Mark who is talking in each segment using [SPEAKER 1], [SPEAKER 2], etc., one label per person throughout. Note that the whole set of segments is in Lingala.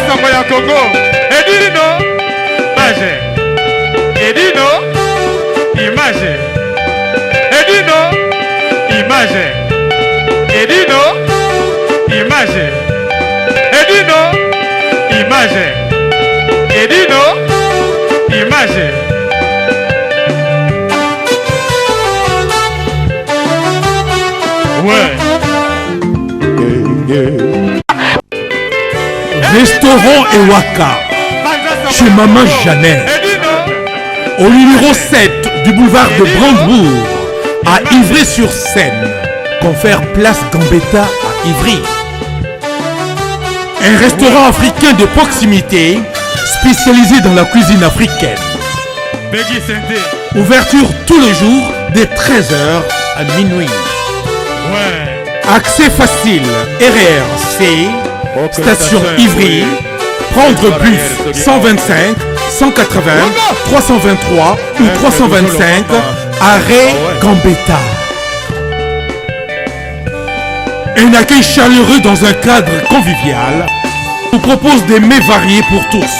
[SPEAKER 1] sango ya Congo. Edino, image. Edino, image. Edino, image. Edino, image. Edino, image. Edino, image. Ouais.
[SPEAKER 2] Restaurant Ewaka, chez Maman Jeannette, au numéro 7 du boulevard de Brandebourg, à Ivry-sur-Seine. Confère place Gambetta à Ivry. Un restaurant africain de proximité, spécialisé dans la cuisine africaine. Ouverture tous les jours de 13h à minuit. Accès facile, RRC, station Ivry, prendre bus 125, 180, 323 ou 325, arrêt Gambetta. Un accueil chaleureux dans un cadre convivial vous propose des mets variés pour tous.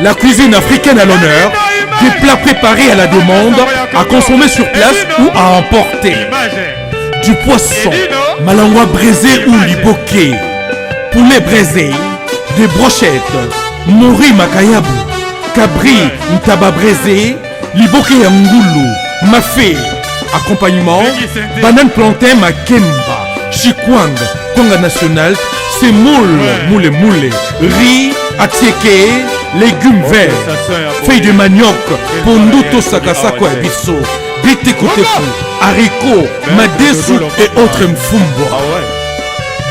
[SPEAKER 2] La cuisine africaine à l'honneur, des plats préparés à la demande, à consommer sur place ou à emporter. Du poisson, malangwa braisé ou liboké, poulet braisé, des brochettes, mori makayabu, cabri ntaba braisé, liboké yangoulou, mafé, accompagnement, banane plantain makemba, chikwang, konga national, semoule, moule, riz, atieke, légumes verts, feuilles de manioc, ponduto sakasako et bisso, bitekotefu, haricots, madesu et autres mfumbo.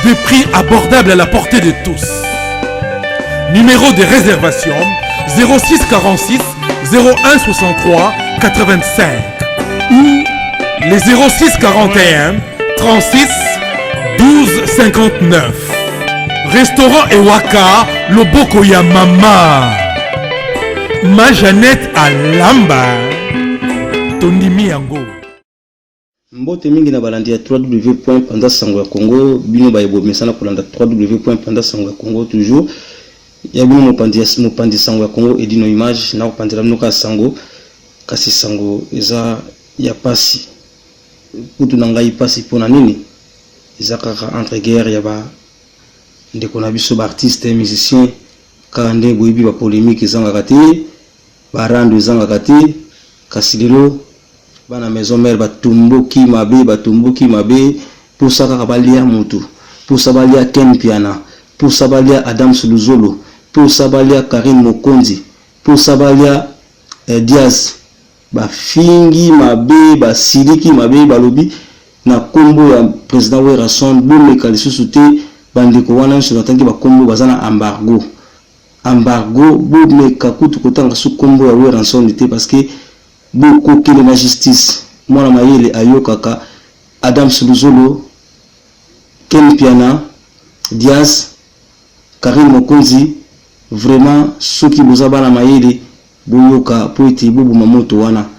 [SPEAKER 2] Des prix abordables à la portée de tous. Numéro de réservation 06 46 01 63 85 ou les 06 41 36 12 59. Restaurant Ewaka, Loboko ya Mama. Ma Jeannette à Lamba. Tondimi yango.
[SPEAKER 3] Mbote mingi na balandi ya www.pandasango-ya-congo bino bayebo mesana kolanda www.pandasango-ya-congo toujours ya bino mopandi sango ya Congo Edino image na kopandela bino ka sango kasi sango eza ya pasi kutu na ngai pasi pona nini eza kaka entre guerre ya ba ndeko na biso ba artiste et musicien ka nde boyibi ba polémique ezanga kati ba rando ezanga kati kasi lelo bana maison mère batumboki mabe pour ça ka balia mutu pour ça balia Ken Piana pour ça balia Adam Suluzolo pour ça balia Karim Mokonzi pour ça balia Diaz ba fingi mabe ba siliki mabe balobi na kombo ya président Werason bomeka lisusu te bandeko wana nso natangi ba kombo bazana embargo bomeka kutu kotanga su kombo ya Werason te parce que beaucoup de la justice moi mayele ayokaka Adam Suluzolo Ken Piana Diaz Karim Mokonzi vraiment ceux qui vous abana mayele boyoka poeti bobu mamoto wana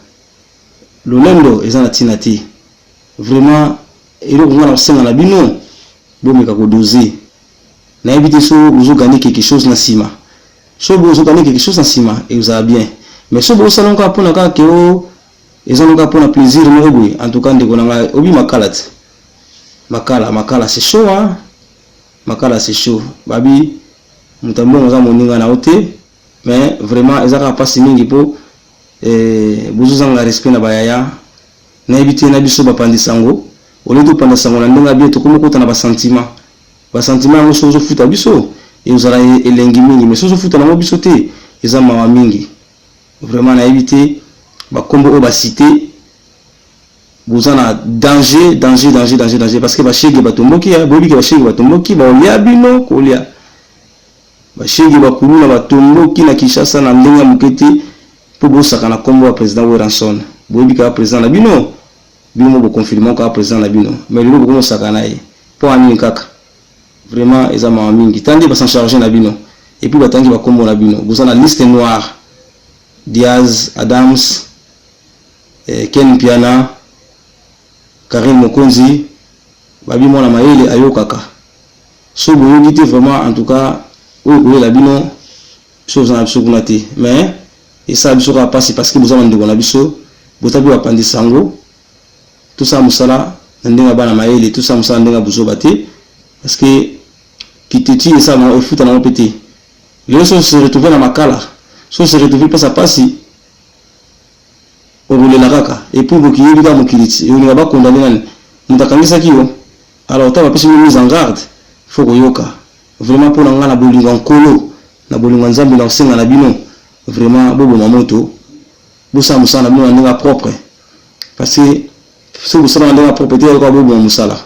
[SPEAKER 3] lolendo ezana tinati vraiment elo ngana senga na bino bomeka ko doser na éviter so vous gagner quelque chose na sima so vous gagner quelque chose na sima et vous allez bien. Mais si vous savez que pour la ils ont un plaisir, en tout cas, obi makala c'est chaud, hein? Makala c'est chaud. Babi, mutambo moza moninga na ote, mais vraiment ils ont pas signé pour buzuzanga respect na bayaya, na éviter na biso bapandi sango, au lieu de panda sango na ndinga bien to comme kota na ba sentiment ngo sozo futa biso, et vous allez elengi mingi, mais sozo futa na mo biso te, ils ont mawa mingi. Vraiment na éviter ba kombo o ba cité vous en a danger parce que ba shege ba tomboki ya bobi ke ba shege ba tomboki ba olia bino kolia ba shege ba kuluna ba tomboki na Kinshasa na ndenga muketi pour bosaka na kombo ya président Werason bobi ka président na bino bo confirmer ka président na bino mais lelo ko saka na ye pour ani kaka vraiment ezama mingi tandi ba s'en charger na bino et puis ba tangi ba kombo na bino vous en a liste noire Diaz, Adams, Ken Piana, Karim Mokonzi, Babi Mona Maele, Ayokaka. So vous vraiment en tout cas oyo la bino chose na biso kuna te mais et ça biso ka passer parce que vous avez ndeko na biso botabi wa pandi sango tout ça musala ndenga bana maele tout ça musala ndenga buzo baté parce que kititi et ça au foot na pété les choses se retrouver na makala so se retrouver pas ça passe au rouler la kaka et pour que yebi ka mokiliti on va pas condamner nani mutakangisa kiyo alors ta va pesi mise en garde faut ko yoka vraiment pour nga na bolingo nkolo na bolingo nzambe na senga na bino vraiment bobo mamoto bosa musala bino ndenga propre parce que si vous savez ndenga propriété ko bobo musala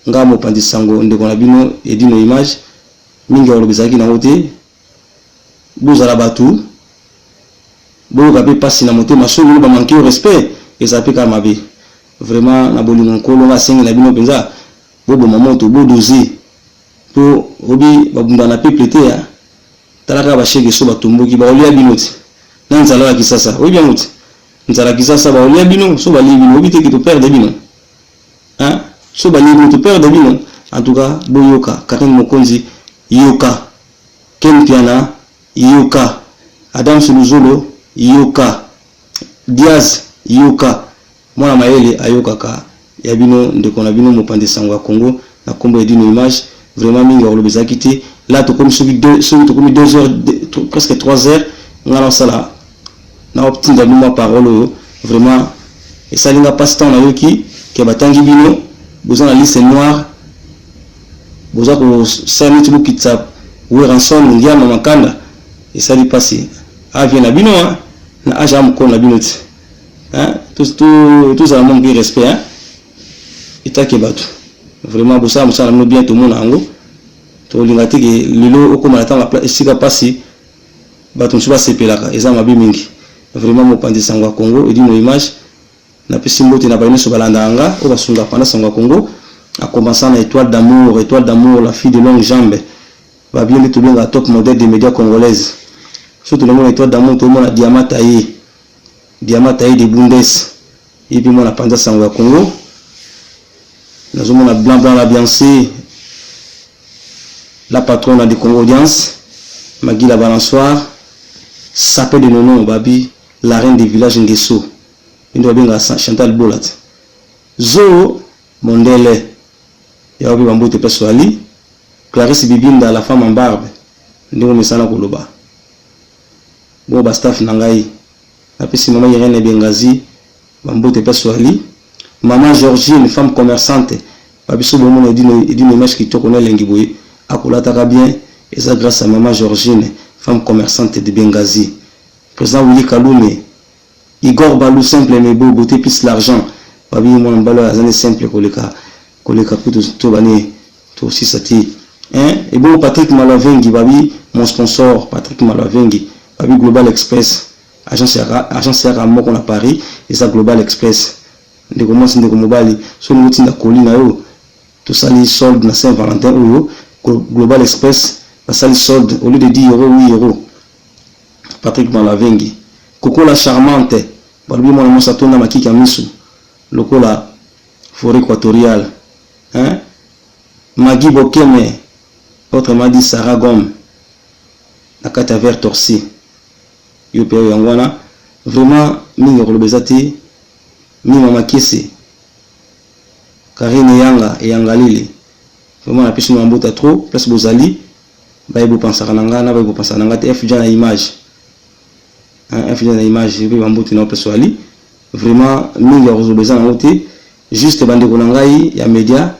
[SPEAKER 3] nga mo pandi sango ndeko na bino edino image mingi olobezaki na wote bozala batu boka pe pasi na motema solo ba manquer respect et ça peut kamabe vraiment na bolingo nkolo nga senga na bino penza bobo mamoto bodoser pour obi babunda na peuple te ya talaka ba shege so batumbuki ba olia binoti na nzala la kisasa obi amuti nzala kisasa ba olia bino so ba li bino obi te ki to perdre bino hein so ba li bino to perdre bino en tout cas boyoka Karim Mokonzi yoka Kempiana yoka Adam Suluzolo yoka Diaz yoka mwana maele ayoka ka ya bino ndeko na bino mopande sango ya Congo na kombo edino image vraiment mingi olobezaki te là to comme celui 2 heures presque 3 heures ngala sala na optinda bino parole vraiment et ça linga passe temps na yoki ke batangi bino besoin la liste noire besoin ko sani tu kitsa ou ransom ngia na makanda et ça li passer avien na bino na ajam ko na bino hein tout ça manque de respect hein eta ke batu vraiment bosa musala no bien tout monde ango to lingati ke lilo okoma ta ma sika passer batu msuba sepelaka eza mabi mingi vraiment mo pandi sango Congo et dino image na pesi mbote na baino so balanda anga o basunga panda sango Congo a commencer na étoile d'amour la fille de longue jambe va bien tout bien la top modèle des médias congolaises surtout le mot étoile d'amour tout le monde a diamant taillé de Bundes et puis moi la panda sango Congo nous avons la blanc la biancé la patronne de Congo Audience Magui la balançoire sapé de nono babi la reine des villages Ngeso il doit bien Chantal Bolat Zo Mondele yaobi bambote peso ali Clarisse Bibinda la femme en barbe ndingo misala koloba bo ba staff nangai apesi mama Irene Bengazi bambote peso ali maman Georgine femme commerçante babiso bomo edino image qui toko na lengi boye akolata ka bien et ça grâce à maman Georgine femme commerçante de Bengazi président Willy Kalume Igor Balou simple mais beau beauté plus l'argent babi mon balo azane simple koleka to bani to aussi sati hein et bon Patrick Malavengi babi mon sponsor Patrick Malavengi babi Global Express agence ya moko na Paris et ça Global Express de commencer de mobali so ngoti na kolina yo to sali solde na Saint-Valentin ou Global Express ba sali solde au lieu de 10 euros 8 euros Patrick Malavengi Coco la charmante babi mon mosa tona makiki ya misu lokola forêt équatoriale hein Magui Bokeme autrement dit Sarah Gom la carte vert torsi yo pe yangwana vraiment mingi kolobezati mi mama kisi Karine Yanga et Yangalile vraiment la piscine mambota trop place bozali bayibo pensaka nanga na bayibo pensaka nanga te FJ na image hein FJ na image bi mambota na place ali vraiment mingi kolobeza na wote juste bandeko na ngai ya media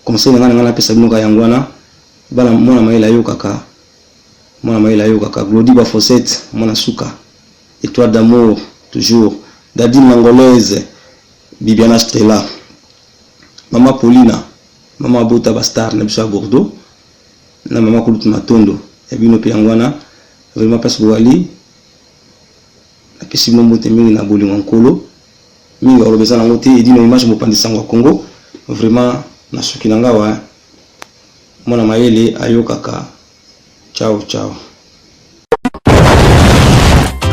[SPEAKER 3] conseil na ngana pesa bino ka yangwana bana mwana maila yo kaka Glody ba Fossette mwana suka étoile d'amour toujours Dadine Langolaise Bibiana Stella Mama Paulina Mama Bota Bastar na biso Bordeaux na Mama Kulutu Matondo et bino pe yangwana vraiment parce que wali na kisi mbote mingi na bolingo nkolo mingi olobeza na ngote edino image mo pandisa ngo Congo vraiment na suki nanga wa mona mayele ayokaka ciao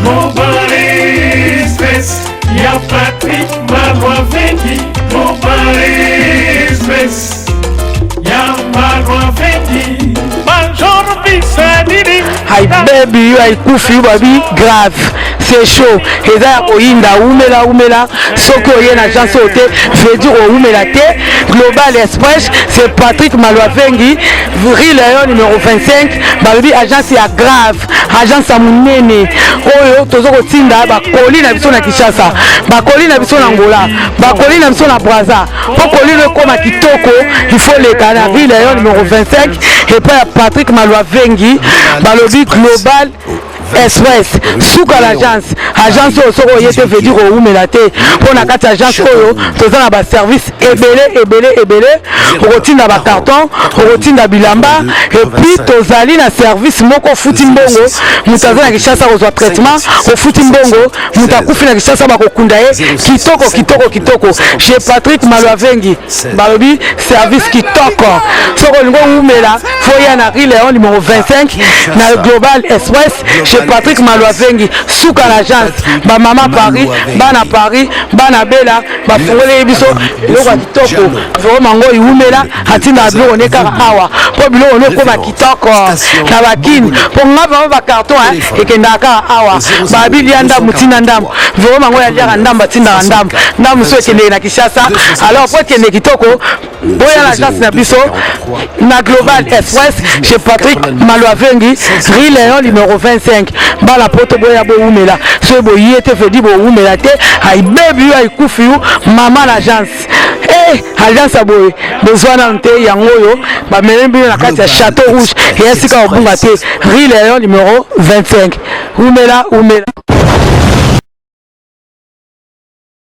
[SPEAKER 4] Global Express, y'a Patrick Malavengi. Global Express, y'a Malavengi. Bonjour.
[SPEAKER 5] haibebi yo haikufi yo babi grave c'est chaud eza ya koyinda umela soki oye na agence oyo te veut dire oumela te. Global Express c'est Patrick Malwavengi Rue Lion numéro 25 babi agence ya grave agence ya munene oyo tozo kotinda bakoli na biso na Kinshasa bakoli na biso na Angola bakoli na biso na Brazza po koli le koma kitoko il faut le kana Rue Lion numéro 25 et pas Patrick Malwavengi balobi Global Express suka l'agence oyo soko yete veut dire oumela te pona kati agence oyo toza na ba service ebele okotinda ba carton okotinda bilamba et puis tozali na service moko futi mbongo mutu aza na Kinshasa kozwa traitement ofuti mbongo mutu akufi na Kinshasa bakokunda ye kitoko chez Patrick Malwavengi balobi service kitoko soko olingo oumela foya na Rue Lion numéro 25 na Global Express chez Patrick Malwavengi suka l'agence ba mama Paris bana bela bafungole biso eloko ya kitoko vraiment ngo iumela atinda biloko nekaka awa po biloko nekoma kitoko na bakini po ngaba ba carton ekendaka awa babilia ndambu tina ndambu vraiment ngo yaliaka ndambu atinda ndambu so ekende na Kinshasa alors po ekende kitoko boya l'agence na biso na Global Express chez Patrick Malwavengi Rue Lion numéro 25 bala poto boya bo umela so bo yete fedi bo umela te haibebi yo haikufi yo mama l'agence agence aboye besoin na nte yango yo ba melembi na kati ya Château Rouge et esika obunga te Rue Lion numéro 25 umela